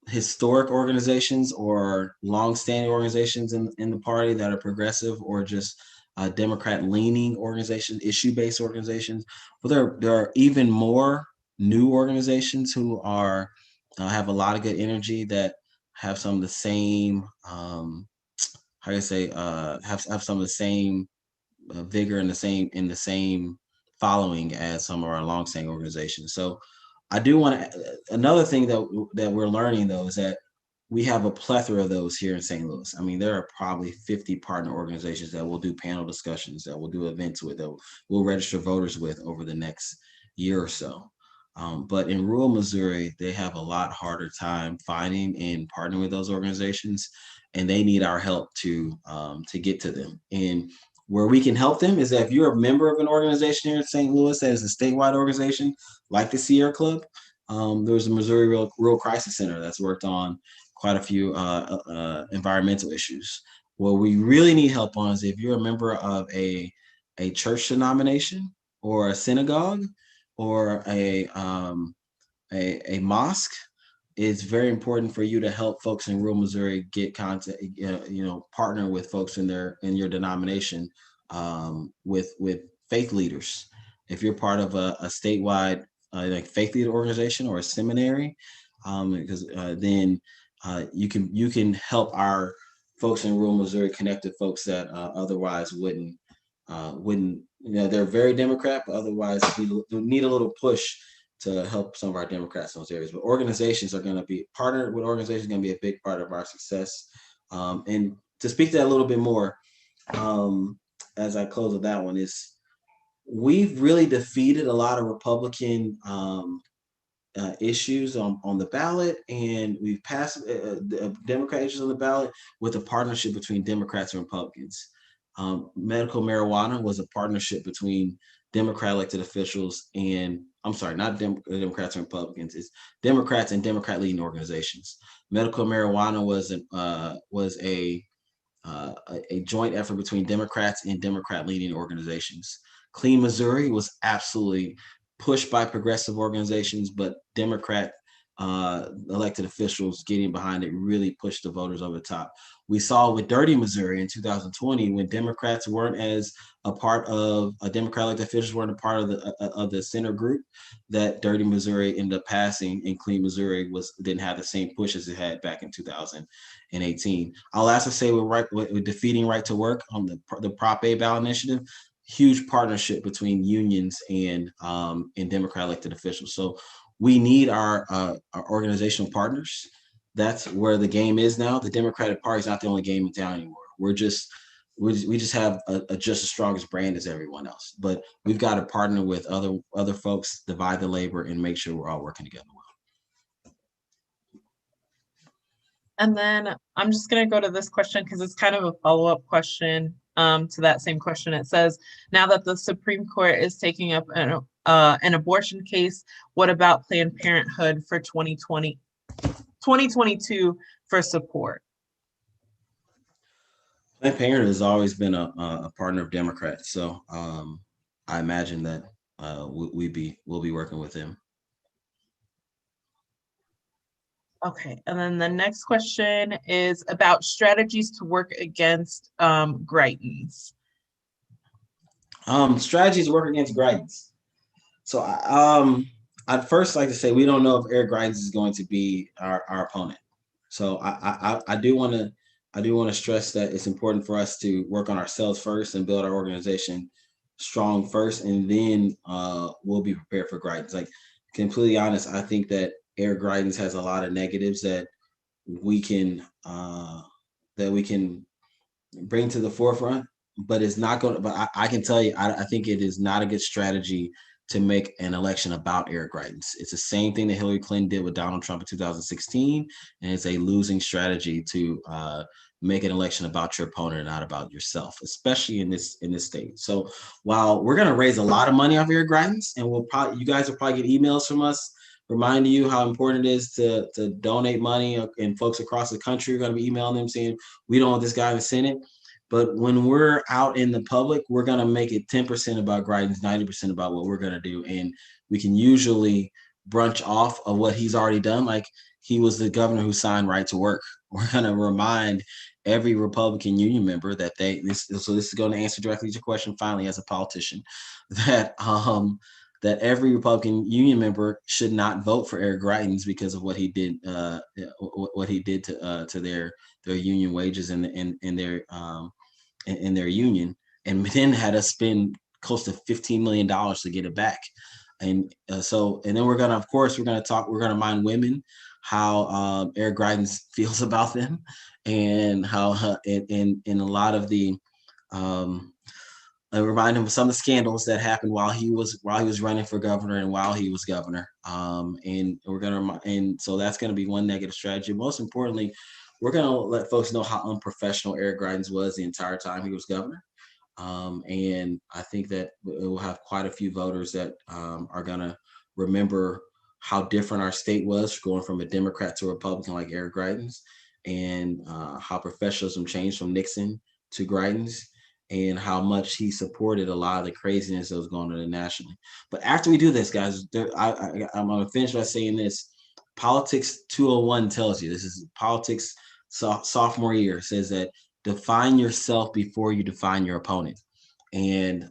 historic organizations or long-standing organizations in the party that are progressive or just Democrat-leaning organizations, issue-based organizations. But there are even more new organizations who are have a lot of good energy that have some of the same have some of the same vigor and the same following as some of our long-standing organizations. So I do want to, another thing that we're learning though is that we have a plethora of those here in St. Louis. I mean, there are probably 50 partner organizations that will do panel discussions, that will do events with, that we'll register voters with over the next year or so. But in rural Missouri, they have a lot harder time finding and partnering with those organizations, and they need our help to get to them. And where we can help them is that if you're a member of an organization here in St. Louis that is a statewide organization like the Sierra Club, there's a Missouri Rural Crisis Center that's worked on quite a few environmental issues. What we really need help on is if you're a member of a church denomination or a synagogue or a mosque, it's very important for you to help folks in rural Missouri get contact, partner with folks in your denomination with faith leaders. If you're part of a statewide like faith leader organization or a seminary, because then you can help our folks in rural Missouri connect to folks that otherwise wouldn't. They're very Democrat, but otherwise we need a little push to help some of our Democrats in those areas. But organizations are going to be partnered with organizations, going to be a big part of our success. And to speak to that a little bit more, as I close with that one, is we've really defeated a lot of Republican issues on the ballot, and we've passed Democrat issues on the ballot with a partnership between Democrats and Republicans. Medical marijuana was a partnership between Democrat elected officials and, I'm sorry, not Democrats and Republicans, it's Democrats and Democrat leading organizations. Medical marijuana was a joint effort between Democrats and Democrat leading organizations. Clean Missouri was absolutely pushed by progressive organizations, but Democrat elected officials getting behind it really pushed the voters over the top. We saw with Dirty Missouri in 2020 when Democrats weren't as a part of Democrat elected officials weren't a part of the center group, that Dirty Missouri ended up passing, and Clean Missouri didn't have the same push as it had back in 2018. I'll also say with defeating Right to Work on the Prop A ballot initiative, huge partnership between unions and Democrat elected officials. So we need our organizational partners. That's where the game is now. The Democratic Party is not the only game in town anymore. We just have just as strong as brand as everyone else. But we've got to partner with other folks, divide the labor, and make sure we're all working together well. And then I'm just going to go to this question because it's kind of a follow-up question to that same question. It says, now that the Supreme Court is taking up an abortion case, what about Planned Parenthood for 2022 for support? Planned Parenthood has always been a partner of Democrats, so I imagine that we'll be working with them. Okay, and then the next question is about strategies to work against Greitens. Strategies to work against Greitens. So I'd first like to say we don't know if Eric Greitens is going to be our opponent. So I do want to stress that it's important for us to work on ourselves first and build our organization strong first, and then we'll be prepared for Greitens. Like, completely honest, I think that Eric Greitens has a lot of negatives that we can bring to the forefront, but it's not going to, but I can tell you, I think it is not a good strategy to make an election about Eric Greitens. It's the same thing that Hillary Clinton did with Donald Trump in 2016, and it's a losing strategy to make an election about your opponent and not about yourself, especially in this state. So while we're going to raise a lot of money off Eric Greitens, and you guys will probably get emails from us reminding you how important it is to donate money, and folks across the country are going to be emailing them saying, we don't want this guy in the Senate. But when we're out in the public, we're going to make it 10% about Greitens, 90% about what we're going to do. And we can usually brunch off of what he's already done. Like, he was the governor who signed right to work. We're going to remind every Republican union member that so this is going to answer directly to your question finally as a politician, that that every Republican union member should not vote for Eric Greitens because of what he did to their union wages and in their union, and then had us spend close to $15 million to get it back. And then we're going to mind women how Eric Greitens feels about them, and how in a lot of the remind him of some of the scandals that happened while he was running for governor and while he was governor. And so that's going to be one negative strategy. Most importantly, we're going to let folks know how unprofessional Eric Greitens was the entire time he was governor. And I think that it will have quite a few voters that are going to remember how different our state was going from a Democrat to a Republican like Eric Greitens, and how professionalism changed from Nixon to Greitens, and how much he supported a lot of the craziness that was going on nationally. But after we do this, guys, I'm going to finish by saying this. Politics 201 tells you, this is politics sophomore year, says that define yourself before you define your opponent. And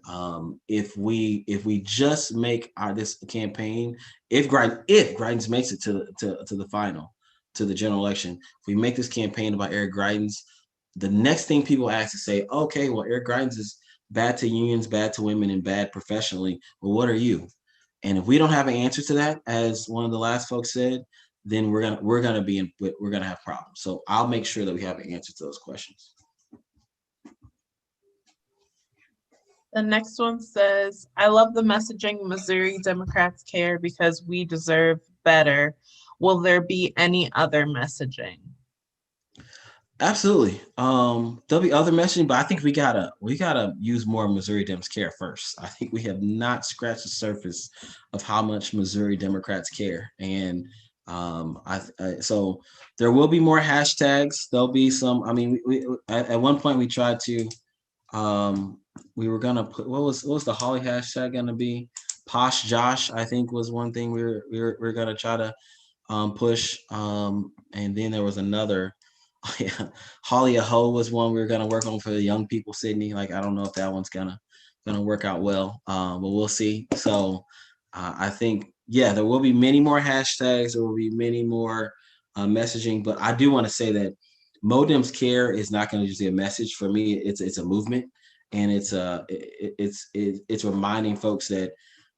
if we just make this campaign, if Greitens makes it to the final, to the general election, if we make this campaign about Eric Greitens, the next thing people ask is say, okay, well, Eric Greitens is bad to unions, bad to women, and bad professionally. Well, what are you? And if we don't have an answer to that, as one of the last folks said, then we're gonna have problems. So I'll make sure that we have an answer to those questions. The next one says, I love the messaging Missouri Democrats care because we deserve better. Will there be any other messaging? Absolutely. There'll be other messaging, but I think we gotta use more Missouri Dems care first. I think we have not scratched the surface of how much Missouri Democrats care, and so there will be more hashtags. There'll be some. I mean, we at one point we tried to. We were gonna put what was the Holly hashtag gonna be? Posh Josh, I think, was one thing we were gonna try to push. And then there was another. Yeah, Holly a Ho was one we were gonna work on for the young people, Sydney. Like, I don't know if that one's gonna work out well, but we'll see. So I think, yeah, there will be many more hashtags. There will be many more messaging. But I do want to say that Modems Care is not going to just be a message. For me, it's a movement, and it's reminding folks that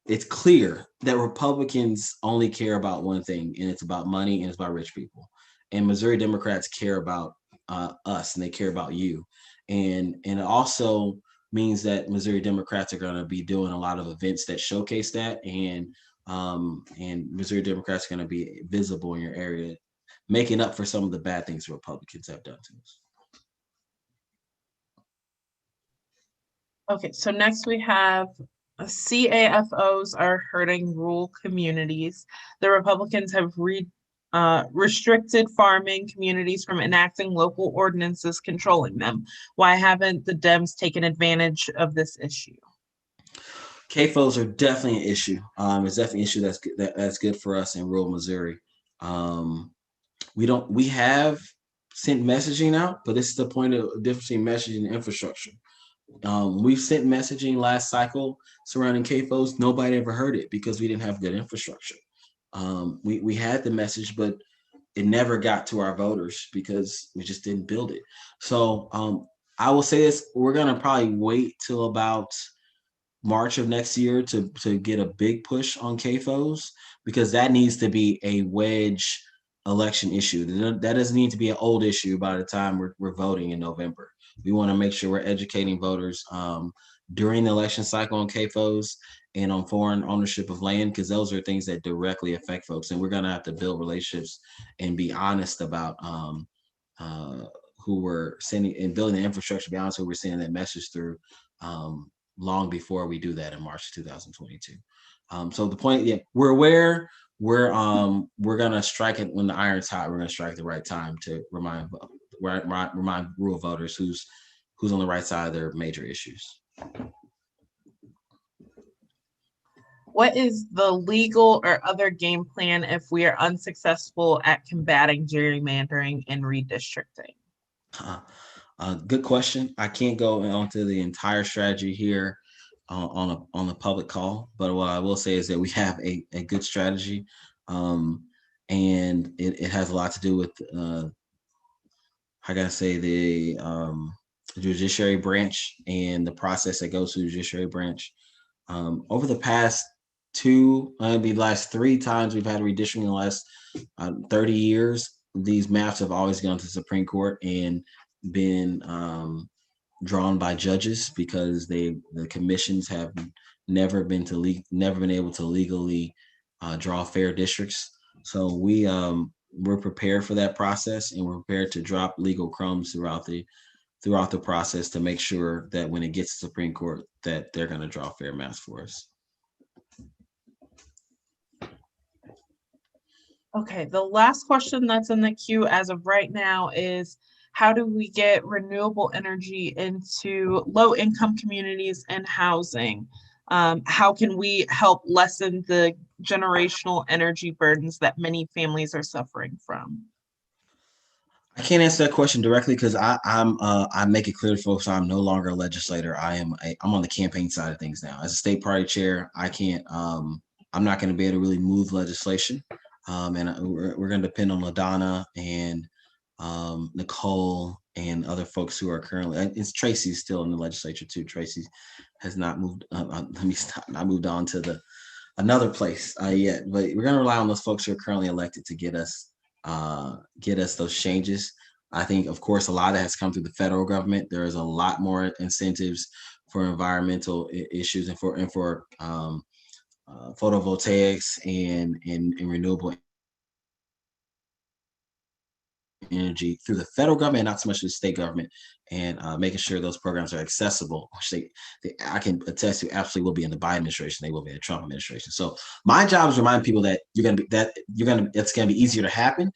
it's clear that Republicans only care about one thing, and it's about money, and it's about rich people. And Missouri Democrats care about us, and they care about you. And it also means that Missouri Democrats are going to be doing a lot of events that showcase that, and Missouri Democrats are going to be visible in your area, making up for some of the bad things Republicans have done to us. Okay, so next we have CAFOs are hurting rural communities. The Republicans have restricted farming communities from enacting local ordinances controlling them. Why haven't the Dems taken advantage of this issue? CAFOs are definitely an issue. It's definitely an issue that's good for us in rural Missouri. we have sent messaging out, but this is the point of difference between messaging and infrastructure. We've sent messaging last cycle surrounding CAFOs. Nobody ever heard it because we didn't have good infrastructure. We had the message, but it never got to our voters because we just didn't build it. So I will say this, we're gonna probably wait till about March of next year to get a big push on CAFOs, because that needs to be a wedge election issue. That doesn't need to be an old issue by the time we're voting in November. We want to make sure we're educating voters during the election cycle on CAFOs and on foreign ownership of land, because those are things that directly affect folks. And we're going to have to build relationships and be honest about who we're sending and building the infrastructure, be honest who we're sending that message through long before we do that in March 2022. So the point, yeah, we're aware. We're gonna strike it when the iron's hot. We're gonna strike the right time to remind rural voters who's on the right side of their major issues. What is the legal or other game plan if we are unsuccessful at combating gerrymandering and redistricting? Good question. I can't go onto the entire strategy here on a public call, but what I will say is that we have a good strategy, and it has a lot to do with I gotta say the judiciary branch and the process that goes through the judiciary branch. Over the past the last 3 times we've had redistricting in the last 30 years, these maps have always gone to the Supreme Court and been drawn by judges because the commissions have never been able to legally draw fair districts. So we're prepared for that process, and we're prepared to drop legal crumbs throughout the process to make sure that when it gets to Supreme Court that they're going to draw fair maps for us. Okay, the last question that's in the queue as of right now is, how do we get renewable energy into low-income communities and housing? How can we help lessen the generational energy burdens that many families are suffering from? I can't answer that question directly because I make it clear to folks I'm no longer a legislator. I'm on the campaign side of things now. As a state party chair, I can't. I'm not going to be able to really move legislation, and we're going to depend on LaDonna and Nicole and other folks who are currently. It's Tracy's still in the legislature too. Tracy has not moved. Let me stop. I moved on to another place yet, but we're going to rely on those folks who are currently elected to get us those changes. I think, of course, a lot of that has come through the federal government. There is a lot more incentives for environmental issues and for photovoltaics and renewable energy through the federal government, not so much the state government, and making sure those programs are accessible, which I can attest to absolutely will be in the Biden administration. They will be in the Trump administration. So my job is to remind people that it's going to be easier to happen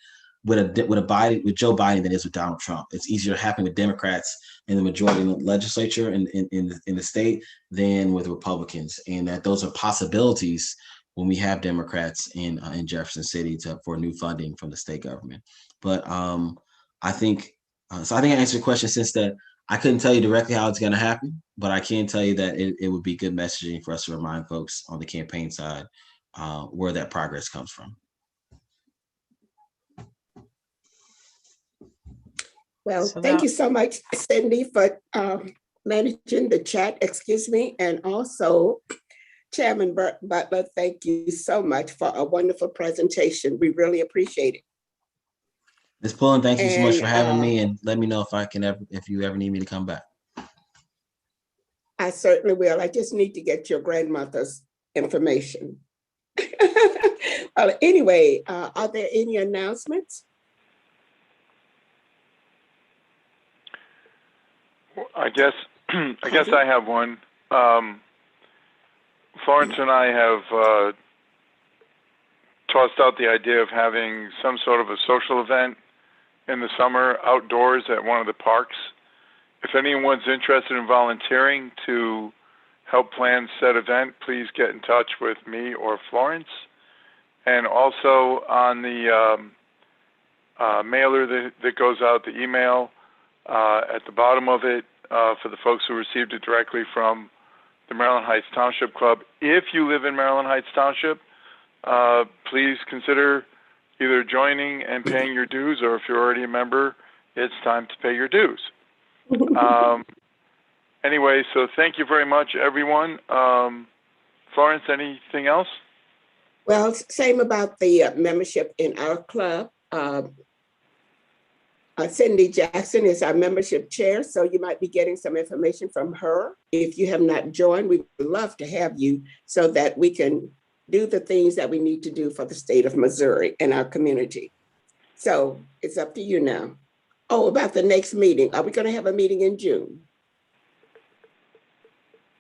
with Joe Biden than it is with Donald Trump. It's easier to happen with Democrats in the majority in the legislature and in the state than with Republicans, and that those are possibilities when we have Democrats in Jefferson City for new funding from the state government. But I think I answered your question since that I couldn't tell you directly how it's going to happen, but I can tell you that it would be good messaging for us to remind folks on the campaign side where that progress comes from. Well, thank you so much, Cindy, for managing the chat, and also Chairman Butler, thank you so much for a wonderful presentation. We really appreciate it. Ms. Pullen, thank you so much for having me, and let me know if you ever need me to come back. I certainly will. I just need to get your grandmother's information. Anyway, are there any announcements? I guess I have one. Florence and I have tossed out the idea of having some sort of a social event in the summer outdoors at one of the parks. If anyone's interested in volunteering to help plan said event, please get in touch with me or Florence. And also on the mailer that goes out, the email at the bottom of it for the folks who received it directly from the Maryland Heights Township Club. If you live in Maryland Heights Township, please consider either joining and paying your dues, or if you're already a member, it's time to pay your dues. Anyway, so thank you very much, everyone. Florence, anything else? Well, same about the membership in our club. Cindy Jackson is our membership chair, so you might be getting some information from her. If you have not joined, we would love to have you so that we can do the things that we need to do for the state of Missouri and our community. So it's up to you now. Oh, about the next meeting. Are we going to have a meeting in June?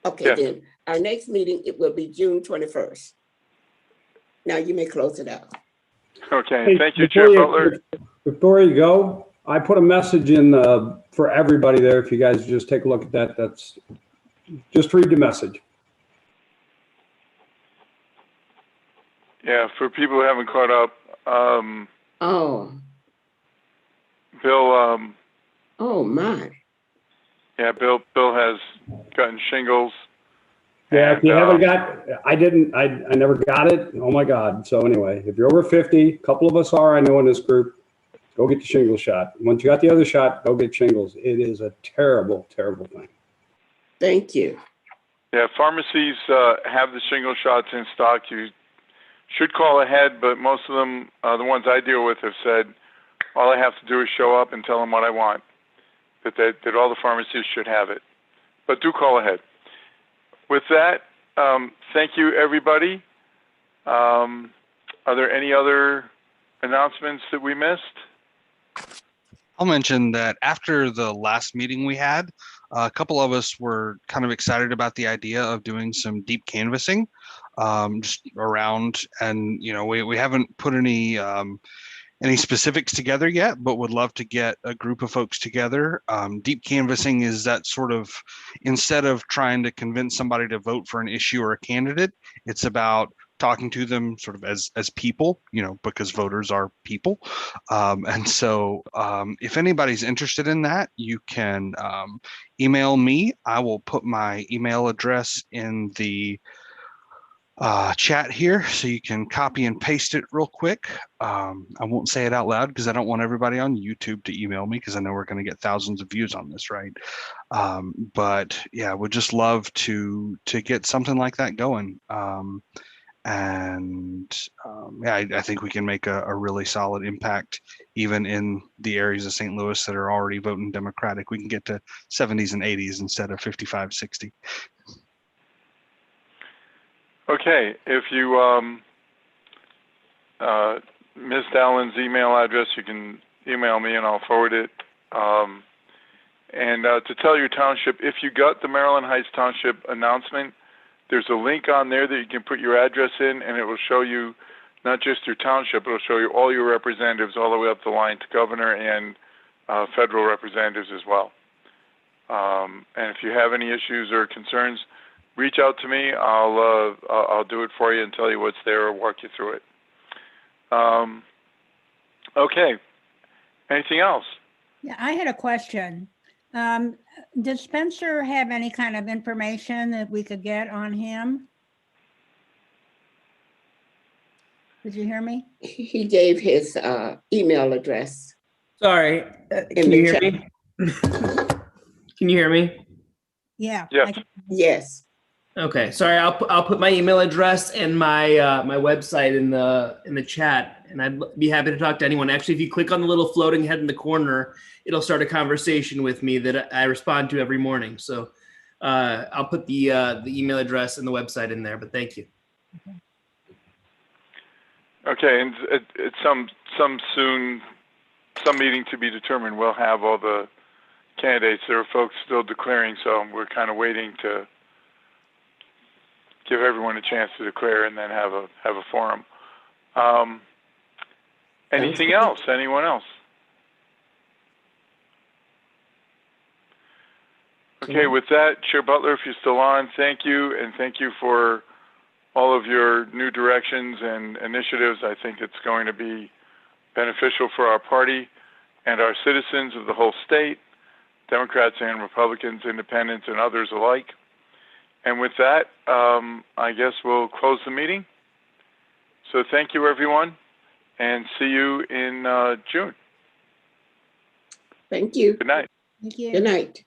Okay, Yes. Then our next meeting, it will be June 21st. Now you may close it out. Okay, Hey, thank you, Chair before Butler. Before you go, I put a message in for everybody there. If you guys just take a look at that, that's just read the message. Yeah, for people who haven't caught up, Oh, Bill, oh my. yeah, Bill has gotten shingles. Yeah, if And, you haven't got, I never got it. Oh my God. So anyway, if you're over 50, a couple of us are, I know in this group, go get the shingle shot. Once you got the other shot, go get shingles. It is a terrible, terrible thing. Thank you. Yeah, pharmacies have the shingle shots in stock. You should call ahead, but most of them, the ones I deal with, have said all I have to do is show up and tell them what I want. That all the pharmacies should have it. But do call ahead. With that, thank you, everybody. Are there any other announcements that we missed? I'll mention that after the last meeting we had, a couple of us were kind of excited about the idea of doing some deep canvassing just around, and we haven't put any specifics together yet, but would love to get a group of folks together. Deep canvassing is that sort of, instead of trying to convince somebody to vote for an issue or a candidate, it's about talking to them sort of as people, because voters are people. And so if anybody's interested in that, you can email me. I will put my email address in the chat here, so you can copy and paste it real quick. I won't say it out loud because I don't want everybody on YouTube to email me, because I know we're going to get thousands of views on this, right? But yeah, we'd just love to get something like that going. I think we can make a really solid impact, even in the areas of St. Louis that are already voting Democratic. We can get to 70s and 80s instead of 55, 60. Okay, if you missed Alan's email address, you can email me and I'll forward it. And to tell your township, if you got the Maryland Heights Township announcement, there's a link on there that you can put your address in, and it will show you not just your township, it'll show you all your representatives all the way up the line to governor and federal representatives as well. And if you have any issues or concerns, reach out to me. I'll do it for you and tell you what's there or walk you through it. Okay. Anything else? Yeah, I had a question. Does Spencer have any kind of information that we could get on him? Did you hear me? He gave his email address. Sorry, can you hear me? Can you hear me? Yeah. Yes. Yes. Okay, sorry. I'll put my email address and my my website in the chat, and I'd be happy to talk to anyone. Actually, if you click on the little floating head in the corner, it'll start a conversation with me that I respond to every morning. So I'll put the email address and the website in there. But thank you. Okay, and at some meeting to be determined, we'll have all the candidates. There are folks still declaring, so we're kind of waiting to give everyone a chance to declare and then have a forum. Anything else? Anyone else? Okay, with that, Chair Butler, if you're still on, thank you, and thank you for all of your new directions and initiatives. I think it's going to be beneficial for our party and our citizens of the whole state, Democrats and Republicans, independents, and others alike. And with that, I guess we'll close the meeting. So thank you, everyone, and see you in June. Thank you. Good night. Thank you. Good night.